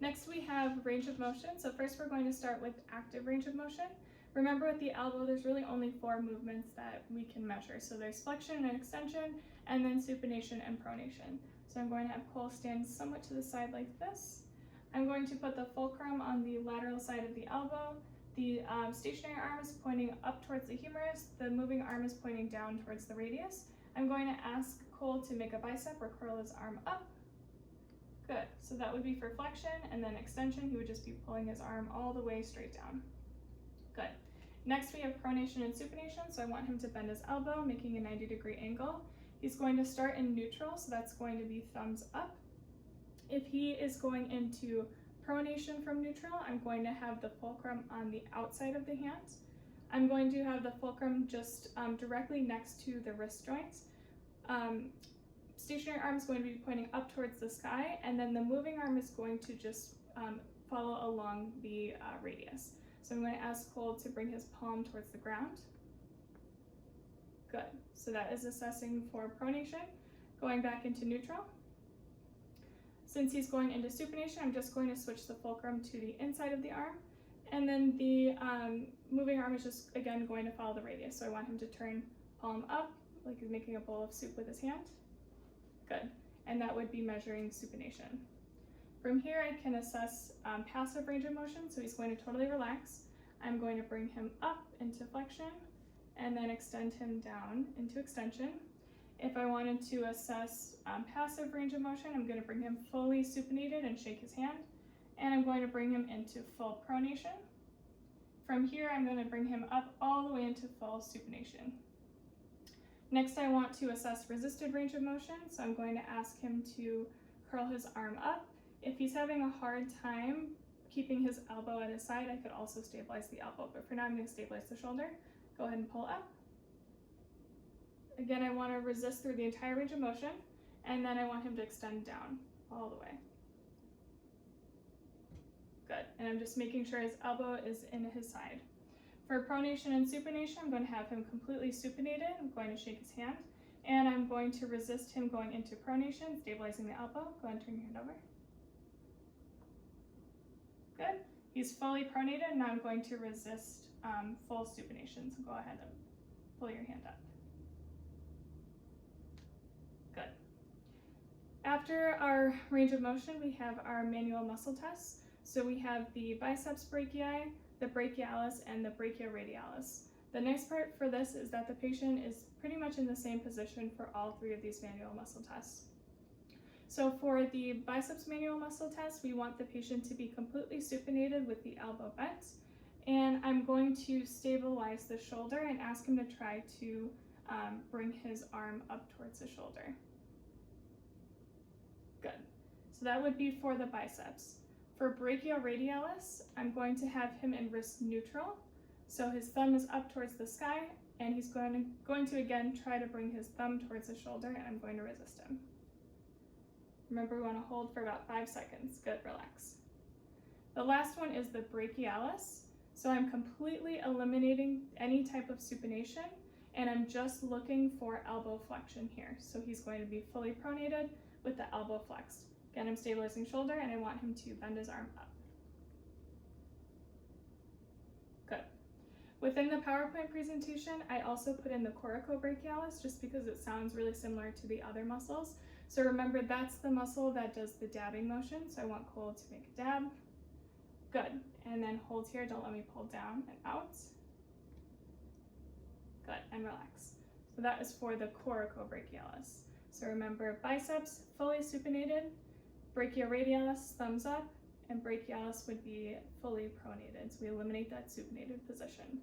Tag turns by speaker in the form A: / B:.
A: Next we have range of motion. So first we're going to start with active range of motion. Remember with the elbow, there's really only 4 movements that we can measure. So there's flexion and extension, and then supination and pronation. So I'm going to have Cole stand somewhat to the side like this. I'm going to put the fulcrum on the lateral side of the elbow. The stationary arm is pointing up towards the humerus. The moving arm is pointing down towards the radius. I'm going to ask Cole to make a bicep or curl his arm up. Good, so that would be for flexion, and then extension, he would just be pulling his arm all the way straight down. Good. Next we have pronation and supination, so I want him to bend his elbow, making a 90-degree angle. He's going to start in neutral, so that's going to be thumbs up. If he is going into pronation from neutral, I'm going to have the fulcrum on the outside of the hand. I'm going to have the fulcrum just directly next to the wrist joints. Stationary arm is going to be pointing up towards the sky, and then the moving arm is going to just follow along the radius. So I'm going to ask Cole to bring his palm towards the ground. Good. So that is assessing for pronation. Going back into neutral. Since he's going into supination, I'm just going to switch the fulcrum to the inside of the arm. And then the moving arm is just, again, going to follow the radius. So I want him to turn palm up, like he's making a bowl of soup with his hand. Good. And that would be measuring supination. From here, I can assess passive range of motion, so he's going to totally relax. I'm going to bring him up into flexion and then extend him down into extension. If I wanted to assess passive range of motion, I'm going to bring him fully supinated and shake his hand, and I'm going to bring him into full pronation. From here, I'm going to bring him up all the way into full supination. Next, I want to assess resisted range of motion, so I'm going to ask him to curl his arm up. If he's having a hard time keeping his elbow at his side, I could also stabilize the elbow, but for now I'm going to stabilize the shoulder. Go ahead and pull up. Again, I want to resist through the entire range of motion, and then I want him to extend down all the way. Good, and I'm just making sure his elbow is in his side. For pronation and supination, I'm going to have him completely supinated. I'm going to shake his hand, and I'm going to resist him going into pronation, stabilizing the elbow. Go ahead and turn your hand over. Good. He's fully pronated. Now I'm going to resist full supination. So go ahead and pull your hand up. Good. After our range of motion, we have our manual muscle tests. So we have the biceps brachii, the brachialis, and the brachioradialis. The nice part for this is that the patient is pretty much in the same position for all 3 of these manual muscle tests. So for the biceps manual muscle test, we want the patient to be completely supinated with the elbow bent. And I'm going to stabilize the shoulder and ask him to try to bring his arm up towards the shoulder. Good. So that would be for the biceps. For brachioradialis, I'm going to have him in wrist neutral. So his thumb is up towards the sky, and he's going to again try to bring his thumb towards the shoulder, and I'm going to resist him. Remember, we want to hold for about 5 seconds. Good, relax. The last one is the brachialis. So I'm completely eliminating any type of supination, and I'm just looking for elbow flexion here. So he's going to be fully pronated with the elbow flexed. Again, I'm stabilizing shoulder, and I want him to bend his arm up. Good. Within the PowerPoint presentation, I also put in the coracobrachialis just because it sounds really similar to the other muscles. So remember, that's the muscle that does the dabbing motion. So I want Cole to make a dab. Good. And then hold here. Don't let me pull down and out. Good. And relax. So that is for the coracobrachialis. So remember, biceps fully supinated, brachioradialis thumbs up, and brachialis would be fully pronated. So we eliminate that supinated position.